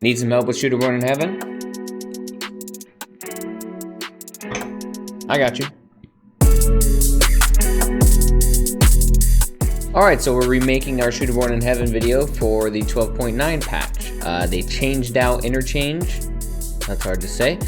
Need some help with Shooter Born in Heaven? I got you. Alright, so we're remaking our Shooter Born in Heaven video for the 12.9 patch. They changed out interchange, that's hard to say,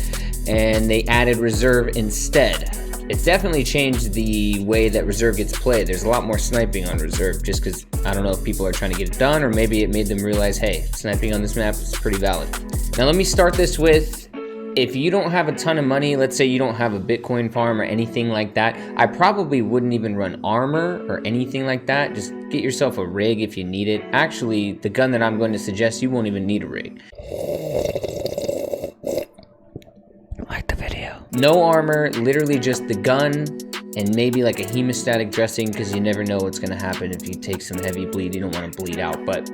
and they added reserve instead. It's definitely changed the way that reserve gets played. There's a lot more sniping on reserve just because I don't know if people are trying to get it done, or maybe it made them realize, hey, sniping on this map is pretty valid. Now let me start this with, if you don't have a ton of money, let's say you don't have a Bitcoin farm or anything like that, I probably wouldn't even run armor or anything like that. Just get yourself a rig if you need it. Actually, the gun that I'm going to suggest, you won't even need a rig. Like the video. No armor, literally just the gun and maybe like a hemostatic dressing, because you never know what's gonna happen if you take some heavy bleed. You don't want to bleed out, but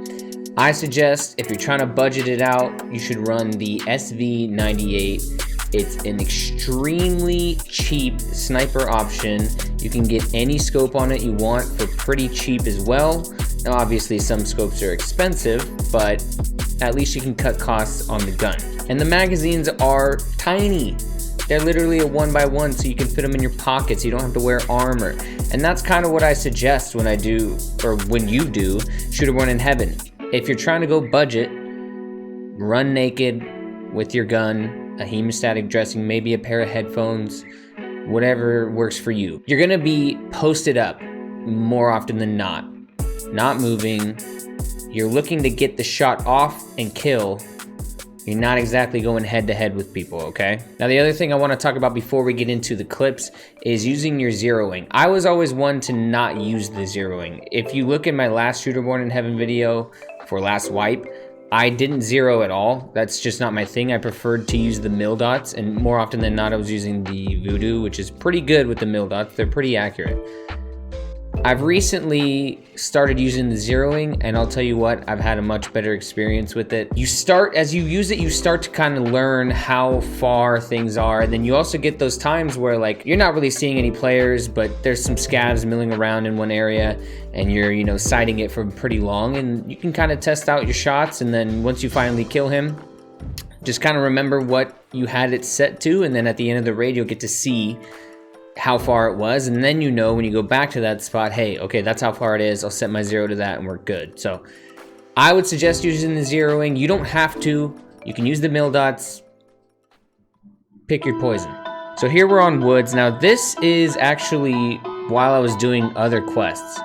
I suggest if you're trying to budget it out, you should run the SV98. It's an extremely cheap sniper option. You can get any scope on it you want for pretty cheap as well. Now obviously some scopes are expensive, but at least you can cut costs on the gun. And the magazines are tiny. They're literally a 1x1, so you can fit them in your pockets. You don't have to wear armor. And that's kind of what I suggest when I do, or when you do, Shooter Born in Heaven. If you're trying to go budget, run naked with your gun, a hemostatic dressing, maybe a pair of headphones, whatever works for you. You're gonna be posted up more often than not moving. You're looking to get the shot off and kill. You're not exactly going head to head with people, okay? Now the other thing I want to talk about before we get into the clips is using your zeroing. I was always one to not use the zeroing. If you look at my last Shooter Born in Heaven video for last wipe, I didn't zero at all. That's just not my thing. I preferred to use the mil dots, and more often than not I was using the voodoo, which is pretty good with the mil dots. They're pretty accurate. I've recently started using the zeroing, and I'll tell you what, I've had a much better experience with it. As you use it, you start to kind of learn how far things are, and then you also get those times where like you're not really seeing any players, but there's some scavs milling around in one area, and you're sighting it from pretty long, and you can kind of test out your shots, and then once you finally kill him, just kind of remember what you had it set to, and then at the end of the raid, you'll get to see how far it was, and then when you go back to that spot, hey, okay, that's how far it is, I'll set my zero to that and we're good. So I would suggest using the zeroing. You don't have to, you can use the mil dots, pick your poison. So here we're on woods. Now this is actually while I was doing other quests.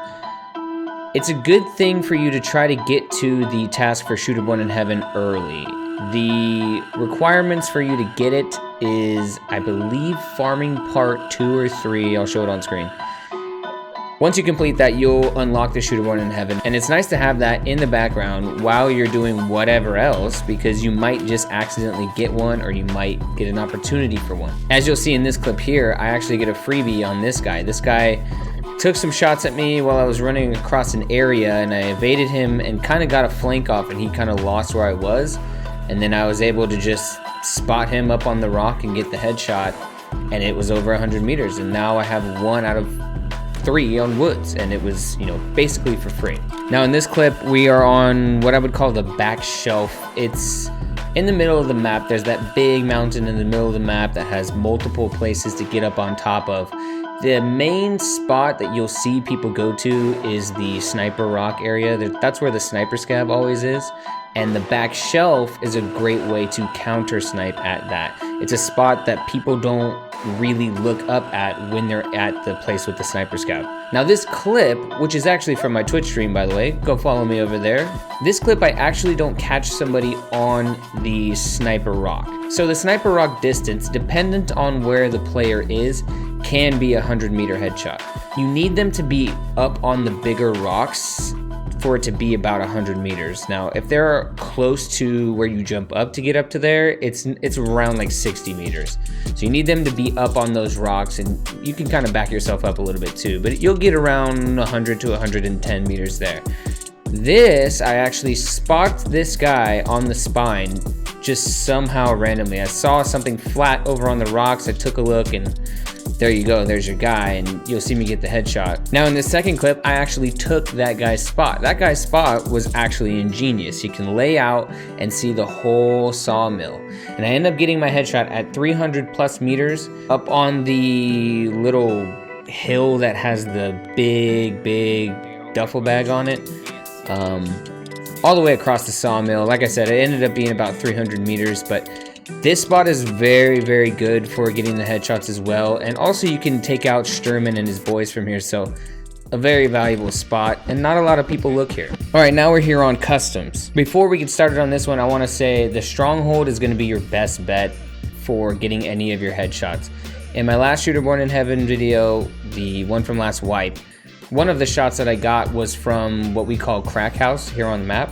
It's a good thing for you to try to get to the task for Shooter Born in Heaven early. The requirements for you to get it is, I believe, farming part 2 or 3. I'll show it on screen. Once you complete that, you'll unlock the Shooter Born in Heaven. And it's nice to have that in the background while you're doing whatever else, because you might just accidentally get one, or you might get an opportunity for one. As you'll see in this clip here, I actually get a freebie on this guy. This guy took some shots at me while I was running across an area, and I evaded him and kind of got a flank off, and he kind of lost where I was. And then I was able to just spot him up on the rock and get the headshot, and it was over 100 meters. And now I have 1 out of 3 on woods, and it was, basically for free. Now in this clip, we are on what I would call the back shelf. It's in the middle of the map. There's that big mountain in the middle of the map that has multiple places to get up on top of. The main spot that you'll see people go to is the sniper rock area. That's where the sniper scav always is. And the back shelf is a great way to counter snipe at that. It's a spot that people don't really look up at when they're at the place with the sniper scav. Now this clip, which is actually from my Twitch stream, by the way, go follow me over there. This clip, I actually don't catch somebody on the sniper rock. So the sniper rock distance, dependent on where the player is, can be a 100-meter headshot. You need them to be up on the bigger rocks for it to be about 100 meters. Now, if they're close to where you jump up to get up to there, it's around like 60 meters. So you need them to be up on those rocks, and you can kind of back yourself up a little bit too, but you'll get around 100 to 110 meters there. This, I actually spot this guy on the spine just somehow randomly. I saw something flat over on the rocks. I took a look and there you go, there's your guy, and you'll see me get the headshot. Now in this second clip, I actually took that guy's spot. That guy's spot was actually ingenious. You can lay out and see the whole sawmill. And I end up getting my headshot at 300 plus meters up on the little hill that has the big duffel bag on it. All the way across the sawmill. Like I said, it ended up being about 300 meters, but this spot is very good for getting the headshots as well. And also you can take out Sturman and his boys from here, so a very valuable spot, and not a lot of people look here. All right, now we're here on customs. Before we get started on this one, I wanna say the Stronghold is gonna be your best bet for getting any of your headshots. In my last Shooter Born in Heaven video, the one from last wipe, one of the shots that I got was from what we call Crack House here on the map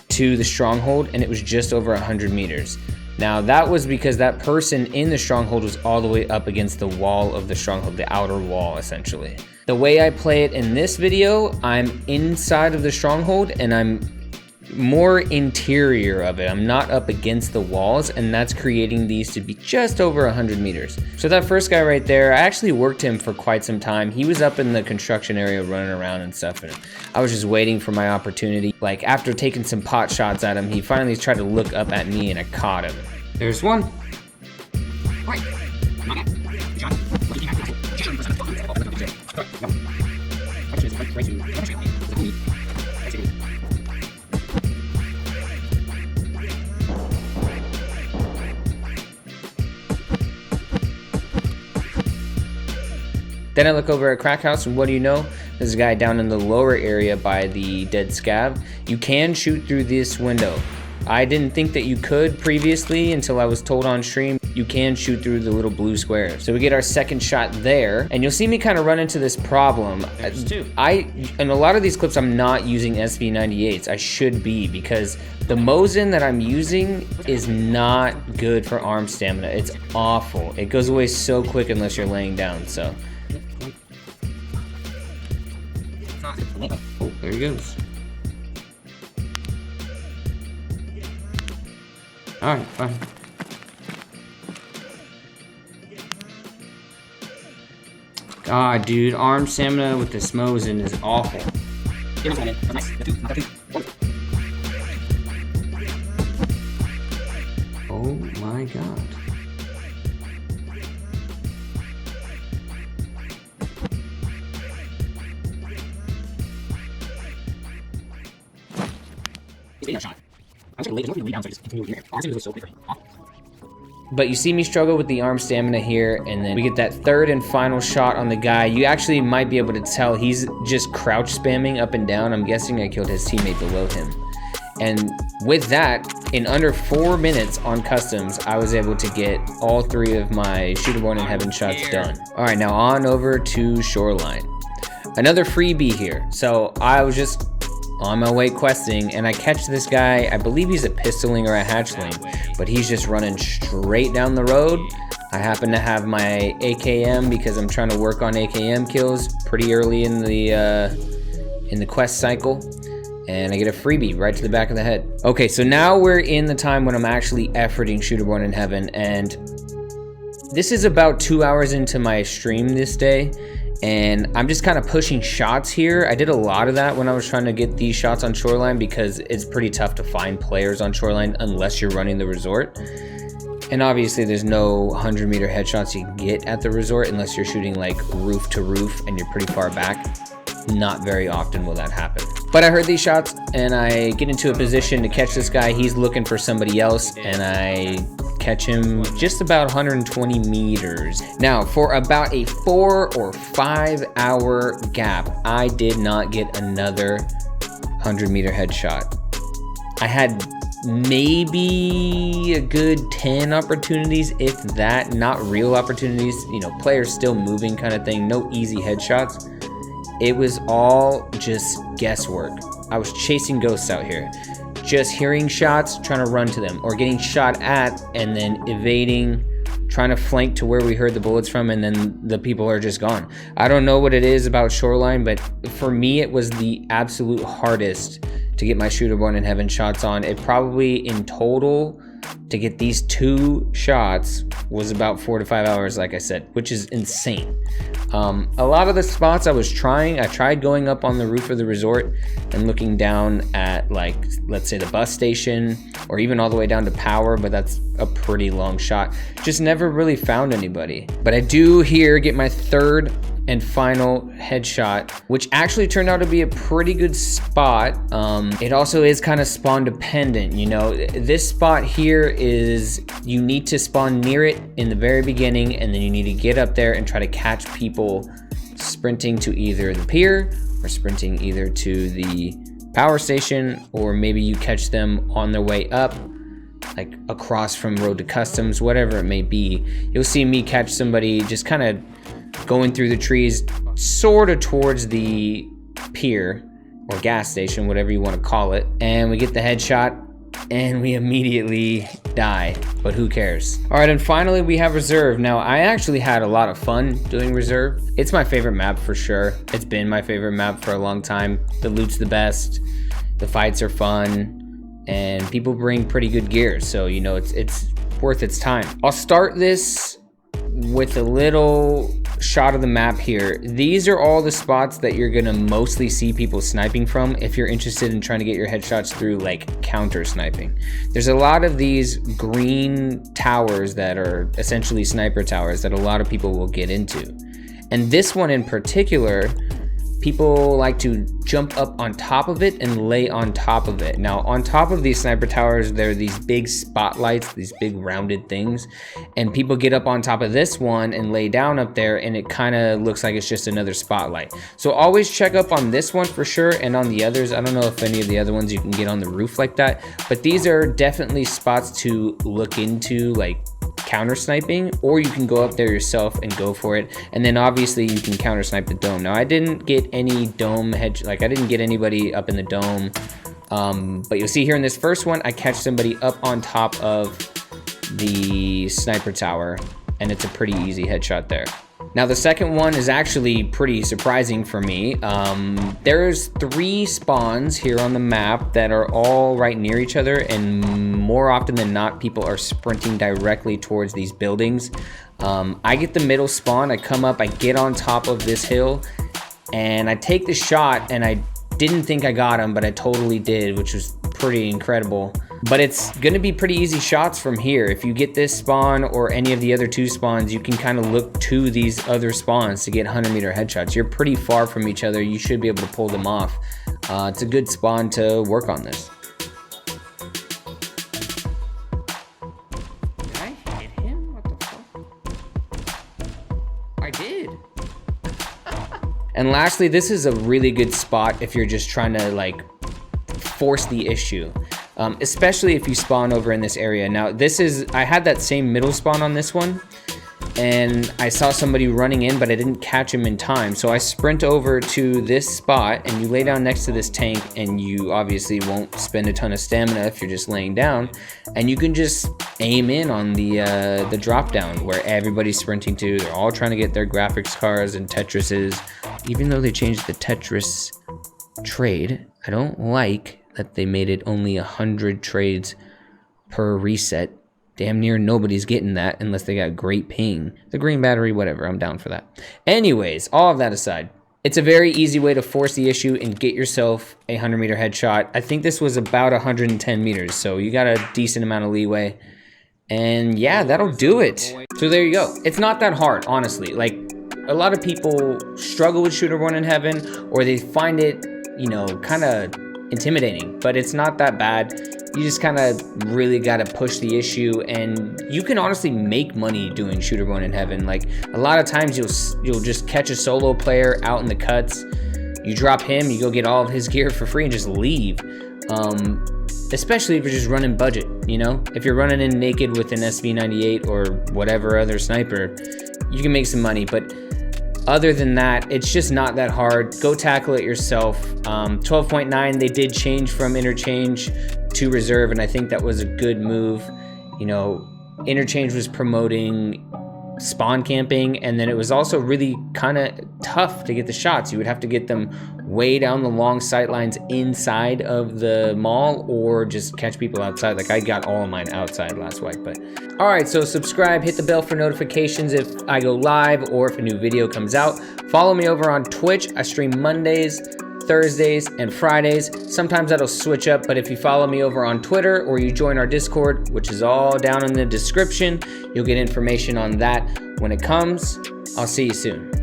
to the Stronghold, and it was just over 100 meters. Now that was because that person in the Stronghold was all the way up against the wall of the Stronghold, the outer wall essentially. The way I play it in this video, I'm inside of the Stronghold and I'm more interior of it. I'm not up against the walls, and that's creating these to be just over 100 meters. So that first guy right there, I actually worked him for quite some time. He was up in the construction area running around and stuff, and I was just waiting for my opportunity. Like after taking some pot shots at him, he finally tried to look up at me and I caught him. There's one. Then I look over at Crack House, and what do you know? There's a guy down in the lower area by the dead scab. You can shoot through this window. I didn't think that you could previously until I was told on stream. You can shoot through the little blue square. So we get our second shot there, and you'll see me kind of run into this problem. In a lot of these clips, I'm not using SV98s. I should be, because the Mosin that I'm using is not good for arm stamina. It's awful. It goes away so quick unless you're laying down, so. Oh, there he goes. Alright, fine. God, dude, arm stamina with this Mosin is awful. Oh my god. But you see me struggle with the arm stamina here, and then we get that third and final shot on the guy. You actually might be able to tell he's just crouch spamming up and down. I'm guessing I killed his teammate below him. And with that, in under 4 minutes on customs, I was able to get all 3 of my Shooter Born in Heaven shots done. All right, now on over to Shoreline. Another freebie here. So I was just on my way questing, and I catch this guy. I believe he's a pistoling or a hatchling, but he's just running straight down the road. I happen to have my AKM because I'm trying to work on AKM kills pretty early in the quest cycle, and I get a freebie right to the back of the head. Okay, so now we're in the time when I'm actually efforting Shooter Born in Heaven, and this is about 2 hours into my stream this day, and I'm just kind of pushing shots here. I did a lot of that when I was trying to get these shots on Shoreline, because it's pretty tough to find players on Shoreline unless you're running the resort. And obviously there's no 100-meter headshots you can get at the resort unless you're shooting like roof to roof and you're pretty far back. Not very often will that happen. But I heard these shots and I get into a position to catch this guy. He's looking for somebody else, and I catch him just about 120 meters. Now, for about a 4 or 5 hour gap, I did not get another 100-meter headshot. I had maybe a good 10 opportunities, if that, not real opportunities, you know, players still moving kind of thing, no easy headshots. It was all just guesswork. I was chasing ghosts out here. Just hearing shots, trying to run to them, or getting shot at and then evading, trying to flank to where we heard the bullets from, and then the people are just gone. I don't know what it is about Shoreline, but for me it was the absolute hardest to get my Shooter Born in Heaven shots on. It probably in total to get these 2 shots was about 4 to 5 hours, like I said, which is insane. A lot of the spots I tried going up on the roof of the resort and looking down at, like, let's say the bus station, or even all the way down to power, but that's a pretty long shot. Just never really found anybody. But I do here get my 3rd and final headshot, which actually turned out to be a pretty good spot. It also is kind of spawn dependent, you know. This spot here is, you need to spawn near it in the very beginning, and then you need to get up there and try to catch people sprinting to either the pier or sprinting either to the power station, or maybe you catch them on their way up, like across from road to customs, whatever it may be. You'll see me catch somebody just kind of going through the trees, sort of towards the pier or gas station, whatever you want to call it, and we get the headshot and we immediately die, but who cares? All right, and finally we have reserve. Now, I actually had a lot of fun doing reserve. It's my favorite map for sure. It's been my favorite map for a long time. The loot's the best, the fights are fun, and people bring pretty good gear, so you know it's worth its time. I'll start this with a little shot of the map here. These are all the spots that you're gonna mostly see people sniping from if you're interested in trying to get your headshots through, like, counter sniping. There's a lot of these green towers that are essentially sniper towers that a lot of people will get into. And this one in particular, people like to jump up on top of it and lay on top of it. Now, on top of these sniper towers, there are these big spotlights, these big rounded things, and people get up on top of this one and lay down up there, and it kind of looks like it's just another spotlight. So always check up on this one for sure, and on the others. I don't know if any of the other ones you can get on the roof like that, but these are definitely spots to look into, like counter sniping, or you can go up there yourself and go for it. And then obviously you can counter snipe the dome. Now, I didn't get any dome I didn't get anybody up in the dome, but you'll see here in this first one, I catch somebody up on top of the sniper tower, and it's a pretty easy headshot there. Now, the second one is actually pretty surprising for me. There's 3 spawns here on the map that are all right near each other, and more often than not, people are sprinting directly towards these buildings. I get the middle spawn, I come up, I get on top of this hill, and I take the shot, and I didn't think I got him, but I totally did, which was pretty incredible. But it's gonna be pretty easy shots from here. If you get this spawn or any of the other 2 spawns, you can kind of look to these other spawns to get 100-meter headshots. You're pretty far from each other. You should be able to pull them off. It's a good spawn to work on this. Did I hit him? What the fuck? I did. And lastly, this is a really good spot if you're just trying to, like, force the issue. Especially if you spawn over in this area. Now, I had that same middle spawn on this one, and I saw somebody running in, but I didn't catch him in time. So I sprint over to this spot, and you lay down next to this tank, and you obviously won't spend a ton of stamina if you're just laying down, and you can just aim in on the drop down where everybody's sprinting to. They're all trying to get their graphics cards and Tetrises. Even though they changed the Tetris trade, I don't like that they made it only 100 trades per reset. Damn near nobody's getting that unless they got great ping. The green battery, whatever, I'm down for that. Anyways, all of that aside, it's a very easy way to force the issue and get yourself a 100-meter headshot. I think this was about 110 meters, so you got a decent amount of leeway. And yeah, that'll do it. So there you go. It's not that hard, honestly. Like, a lot of people struggle with Shooter 1 in Heaven, or they find it, you know, kind of intimidating, but it's not that bad. You just kind of really got to push the issue, and you can honestly make money doing Shooter 1 in Heaven. Like, a lot of times you'll just catch a solo player out in the cuts, you drop him, you go get all of his gear for free and just leave. Especially if you're just running budget, you know? If you're running in naked with an SV98 or whatever other sniper, you can make some money, but other than that, it's just not that hard. Go tackle it yourself. 12.9, they did change from interchange to reserve, and I think that was a good move. You know, interchange was promoting spawn camping, and then it was also really kind of tough to get the shots. You would have to get them way down the long sight lines inside of the mall, or just catch people outside. Like I got all of mine outside last wipe. But all right, so subscribe, hit the bell for notifications if I go live or if a new video comes out. Follow me over on Twitch. I stream Mondays, Thursdays, and Fridays. Sometimes that'll switch up, but if you follow me over on Twitter or you join our Discord, which is all down in the description, you'll get information on that when it comes. I'll see you soon.